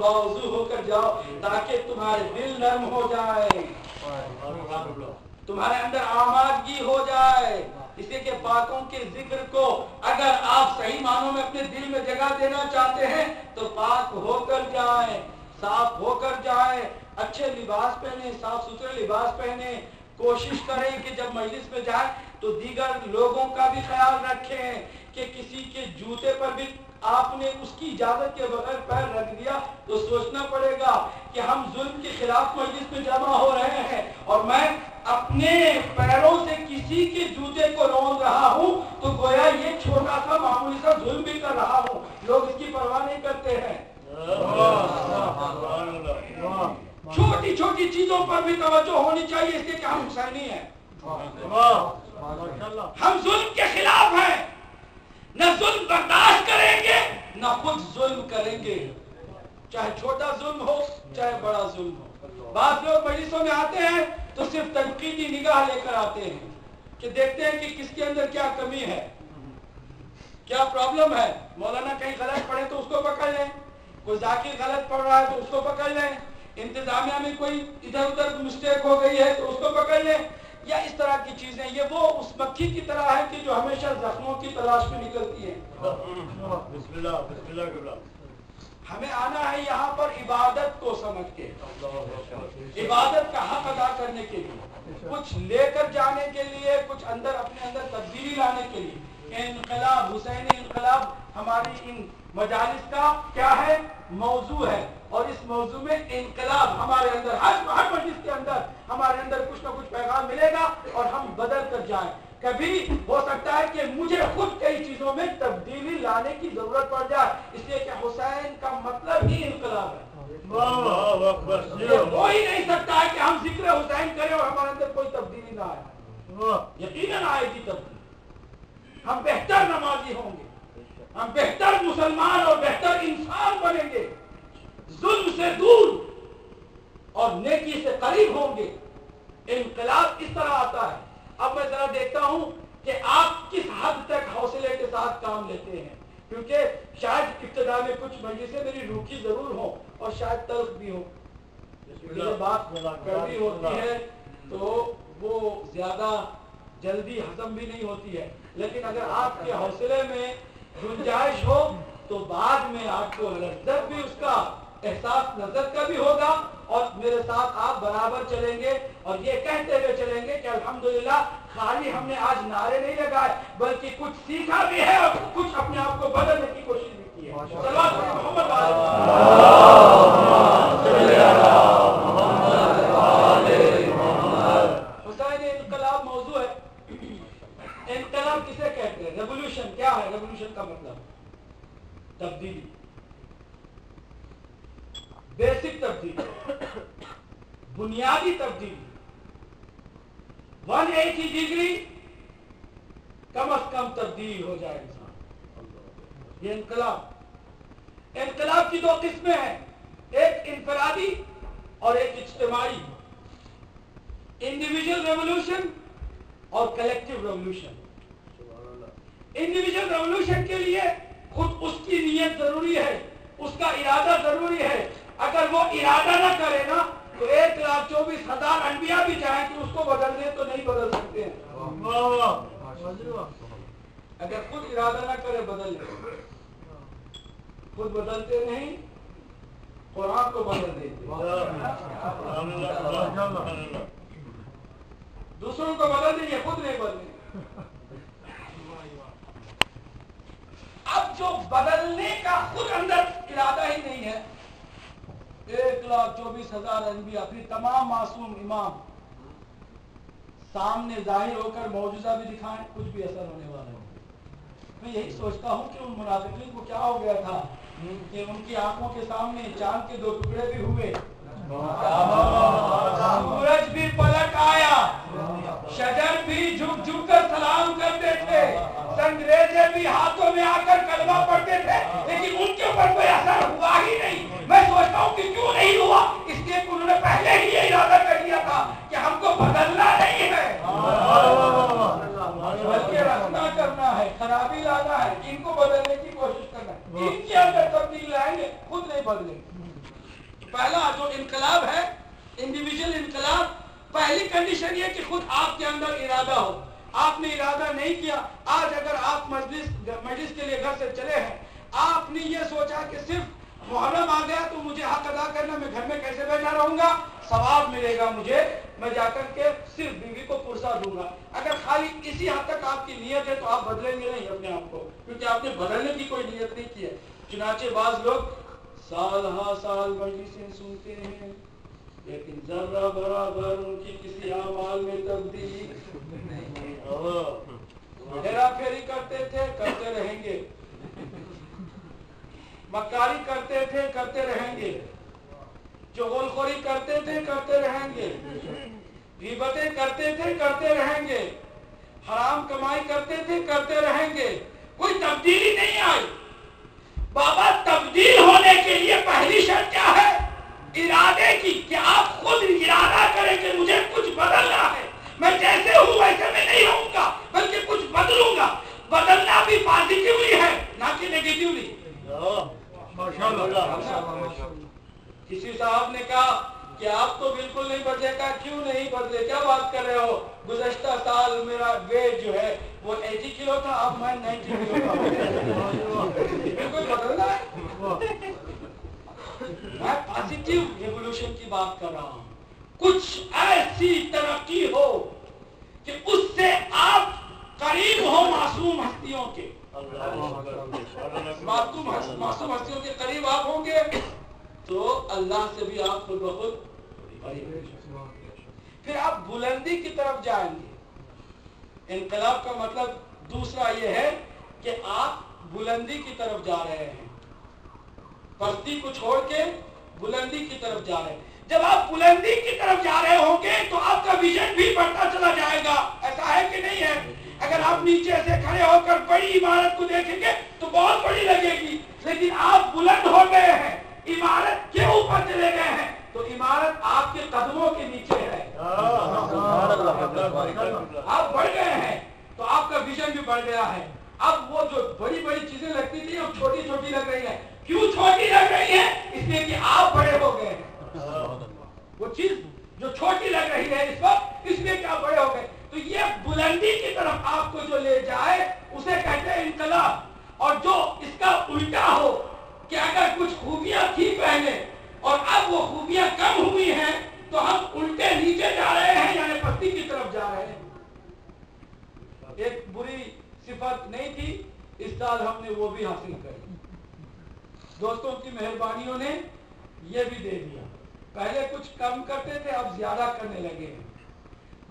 बावजू होकर जाओ ताकि तुम्हारे दिल नरम हो जाए, तुम्हारे अंदर आमादगी हो जाए। इसी के पाकों के जिक्र को अगर आप सही मानों में अपने दिल में जगह देना चाहते हैं तो पाक होकर जाएं, साफ होकर जाएं, अच्छे लिबास पहने, साफ सुथरे लिबास पहने। कोशिश करें कि जब मजलिस में जाए तो दीगर लोगों का भी ख्याल रखें कि किसी के जूते पर भी आपने उसकी इजाजत के बगैर पैर रख दिया तो सोचना पड़ेगा कि हम जुल्म के खिलाफ मजलिस में जमा हो रहे हैं और मैं अपने पैरों से किसी के जूते को रोन रहा हूं तो गोया ये छोटा सा मामूली सा जुल्म भी कर रहा हूं। लोग इसकी परवाह नहीं करते हैं। छोटी छोटी चीजों पर भी तवज्जो होनी चाहिए, इसलिए कि हम हुसैनी हैं, हम जुल्म के खिलाफ हैं, न जुल्म बर्दाश्त करेंगे न खुद जुल्म करेंगे, चाहे छोटा जुल्म हो चाहे बड़ा जुल्म हो। बाद लोग मजलिसों में आते हैं तो सिर्फ तनकीदी निगाह लेकर आते हैं कि देखते हैं कि किसके अंदर क्या कमी है, क्या प्रॉब्लम है। मौलाना कहीं गलत पढ़े तो उसको पकड़ लें, कोई जाकिर गलत पढ़ रहा है तो उसको पकड़ लें, इंतजामिया में कोई इधर उधर मिस्टेक हो गई है तो उसको पकड़ लें, या इस तरह की चीजें। ये वो उस मक्खी की तरह है कि जो हमेशा जख्मों की तलाश में निकलती है। बिस्मिल्लाह बिस्मिल्लाह। हमें आना है यहाँ पर इबादत को समझ के, इबादत का हक अदा करने के लिए, कुछ लेकर जाने के लिए, कुछ अंदर अपने अंदर तब्दीली लाने के लिए। इनकलाब, हुसैनी इनकलाब हमारी इन मजालिस का क्या है, मौजू है। और इस मौजू में इनकलाब हमारे अंदर हर मजलिस के अंदर हमारे अंदर कुछ ना कुछ पैगाम मिलेगा और हम बदल कर जाएं। कभी हो सकता है कि मुझे खुद कई चीजों में तब्दीली लाने की जरूरत पड़ जाए, इसलिए कि हुसैन का मतलब ही इनकलाब है। ये हो ही नहीं सकता है कि हम जिक्र हुसैन करें और हमारे अंदर कोई तब्दीली ना आए। यकीनन आएगी तब्दीली, हम बेहतर नमाजी होंगे, हम बेहतर मुसलमान और बेहतर इंसान बनेंगे, जुल्म से दूर और नेकी से करीब होंगे। इनकलाब इस तरह आता है। अब मैं जरा देखता हूं कि आप किस हद तक हौसले के साथ काम लेते हैं, क्योंकि शायद इब्तिदा में कुछ मजलिसें मेरी रूखी जरूर हो और शायद तल्ख भी हो, बात कड़वी होती है तो वो ज्यादा जल्दी हजम भी नहीं होती है। लेकिन अगर आपके हौसले में गुंजाइश हो तो बाद में आपको लज्जत भी, उसका एहसास लज्जत का भी होगा और मेरे साथ आप बराबर चलेंगे और ये कहते हुए चलेंगे कि अल्हम्दुलिल्लाह खाली हमने आज नारे नहीं लगाए बल्कि कुछ सीखा भी है और कुछ अपने आप को बदलने की कोशिश भी की है। हुसैन इनकलाब मौजू है। इनकलाब किसे कहते हैं? रेवोल्यूशन क्या है? रेवोल्यूशन का मतलब तब्दीली, बेसिक तब्दीली, बुनियादी तब्दीली, 180 डिग्री कम से कम तब्दील हो जाए इंसान। ये इनकलाब। इनकलाब की दो किस्में हैं, एक इनफरादी और एक इज्तिमाई। इंडिविजुअल रेवोल्यूशन और कलेक्टिव रेवोल्यूशन। इंडिविजुअल रेवोल्यूशन के लिए खुद उसकी नीयत जरूरी है, उसका इरादा जरूरी है। अगर वो इरादा ना करे ना तो 1,24,000 अनबिया भी चाहें कि उसको बदल दे तो नहीं बदल सकते हैं। अगर खुद इरादा ना करे बदल ले, खुद बदलते नहीं, कुरान को बदल देते, दूसरों को बदल देंगे, खुद नहीं बदलेंगे। अब जो बदलने का खुद अंदर इरादा ही नहीं है, 1,24,000 अनबिया, फिर तमाम मासूम इमाम सामने जाहिर होकर मौजूदा भी दिखाएं, कुछ भी असर होने वाला है। मैं यही सोचता हूँ कि उन मुनाफिकीन को क्या हो गया था कि उनकी आंखों के सामने चांद के 2 टुकड़े भी हुए, सूरज भी पलट आया, शजर भी झुक झुक कर सलाम करते थे, संग्रेजे भी हाथों में आकर कलमा पढ़ते थे, लेकिन उनके ऊपर कोई असर हुआ ही नहीं। मैं सोचता हूँ कि क्यों नहीं हुआ, इसलिए उन्होंने पहले ही ये इरादा कर लिया था कि हमको बदलना नहीं है बल्कि रखना करना है, खराबी लाना है, इनको बदलने की कोशिश करना है। इनके अंदर तब्दीली लाएंगे, खुद नहीं बदलेंगे। पहली कंडीशन ये कि खुद आपके अंदर इरादा हो। आपने इरादा नहीं किया। आज अगर आप मजलिस के लिए घर से चले हैं, आपने ये सोचा कि सिर्फ मुहर्रम आ गया तो मुझे हक अदा करना, मैं घर में कैसे बैठा रहूंगा, सवाब मिलेगा मुझे, मैं जाकर के सिर्फ बीवी को पुरसा दूंगा। अगर खाली इसी हद तक आपकी नीयत है तो आप बदलेंगे नहीं अपने आप को, क्योंकि आपने बदलने की कोई नीयत नहीं की है। चुनाचे बाज लोग साल हा साल मजलिसें सुनते हैं, लेकिन जर्रा बराबर उनकी किसी अमाल में तब्दीली नहीं। हेरा फेरी करते थे, करते रहेंगे, मक्कारी करते थे, करते रहेंगे, चुगलखोरी करते थे, करते रहेंगे, गीबतें करते थे, करते रहेंगे, हराम कमाई करते थे, करते रहेंगे, कोई तब्दीली नहीं आई। बाबा तब्दील होने के लिए पहली शर्त क्या है? इरादे की, कि आप खुद इरादा करें कि मुझे कुछ बदलना है, मैं जैसे हूं वैसे मैं नहीं रहूंगा, बल्कि कुछ बदलूंगा। बदलना भी पॉजिटिवली है, ना कि नेगेटिवली। किसी साहब ने कहा कि आप तो बिल्कुल नहीं बदलेगा। क्यों नहीं बदले, क्या बात कर रहे हो? गुज़श्ता साल मेरा वेट जो है वो 80 किलो था, अब मैं 90 किलो का। बिल्कुल बदलना है। मैं पॉजिटिव रेवोल्यूशन की बात कर रहा हूं। कुछ ऐसी तरक्की हो कि उससे आप करीब हो मासूम हस्तियों के। मासूम हस्तियों के करीब आप होंगे तो अल्लाह से भी आप खुद ब खुद फिर आप बुलंदी की तरफ जाएंगे। इनकलाब का मतलब दूसरा ये है कि आप बुलंदी की तरफ जा रहे हैं, पस्ती को छोड़ के बुलंदी की तरफ जा रहे हैं। जब आप बुलंदी की तरफ जा रहे होंगे तो आपका विजन भी बढ़ता चला जाएगा। ऐसा है कि नहीं है? अगर आप नीचे से खड़े होकर बड़ी इमारत को देखेंगे तो बहुत बड़ी लगेगी, लेकिन आप बुलंद हो गए हैं, इमारत के ऊपर चले गए हैं, तो इमारत आपके कदमों के नीचे है। आप बढ़ गए हैं तो आपका विजन भी बढ़ गया है। अब वो जो बड़ी बड़ी चीजें लगती थी वो छोटी छोटी लग रही है। क्यों छोटी लग रही है? इसलिए कि आप बड़े हो गए हैं। वो चीज जो छोटी लग रही है इस वक्त, इसलिए कि आप बड़े हो गए। तो ये बुलंदी की तरफ आपको जो ले जाए उसे कहते हैं इनकलाब। और जो इसका उल्टा हो कि अगर कुछ खूबियां थी पहले और अब वो खूबियां कम हुई हैं तो हम उल्टे नीचे जा रहे हैं, यानी पस्ती की तरफ जा रहे हैं। एक बुरी सिफत नहीं थी, इस साल हमने वो भी हासिल करी। दोस्तों की मेहरबानियों ने ये भी दे दिया। पहले कुछ कम करते थे, अब ज्यादा करने लगे हैं।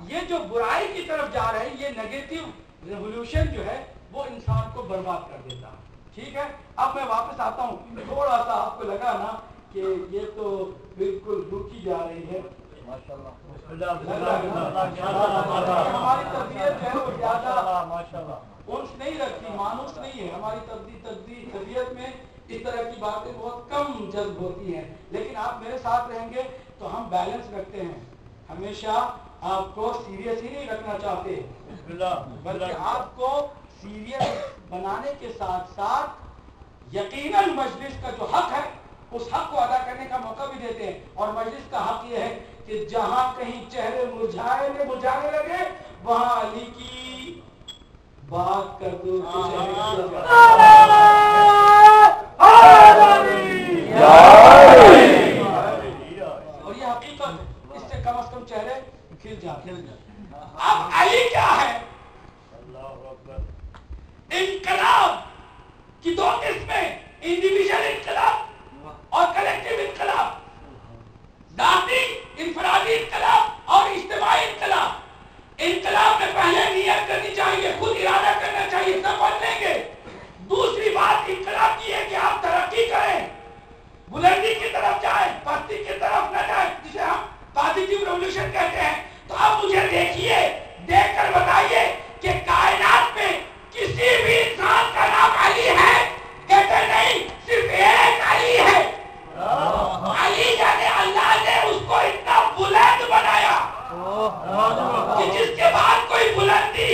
ये जो बुराई की तरफ जा रहे हैं, ये नेगेटिव रेवोल्यूशन जो है वो इंसान को बर्बाद कर देता है। ठीक है, अब मैं वापस आता हूँ। थोड़ा सा आपको लगा ना कि ये तो बिल्कुल रुकी जा रही है। हमारी तबीयत है वो ज्यादा उन्स नहीं रखती, मानूस नहीं है। हमारी तबीयत में इस तरह की बातें बहुत कम जज्ब होती हैं। लेकिन आप मेरे साथ रहेंगे तो हम बैलेंस रखते हैं। हमेशा आपको सीरियस ही नहीं रखना चाहते, बल्कि आपको सीरियस बनाने के साथ साथ यकीनन मजलिस का जो हक है उस हक को अदा करने का मौका भी देते हैं। और मजलिस का हक यह है कि जहां कहीं चेहरे मुरझाने लगे वहां अली की बात कर दो। और ये हकीकत, इससे कम से कम चेहरे खिल जाते। अब अली क्या है? इनकलाब की दो किस्में, इंडिविजुअल इनकलाब और कलेक्टिव इनकलाब, दाती इंफरादी इनकलाब और इज्तिमाई इनकलाब। इनकलाब में पहले नियत करनी चाहिए, खुद इरादा करना चाहिए, सब बन लेंगे। दूसरी बात इनकलाब की है कि आप तरक्की करें, बुलंदी की तरफ जाएं, पस्ती की तरफ न जाएं, जिसे हम पॉजिटिव रेवोल्यूशन कहते हैं। तो अब मुझे देखिए, देखकर बताइए कि कायनात में किसी भी इंसान का नाम अली है? कहते नहीं, सिर्फ एक अली है। अली जाने अल्लाह ने उसको इतना बुलंद बनाया कि जिसके बाद कोई बुलंदी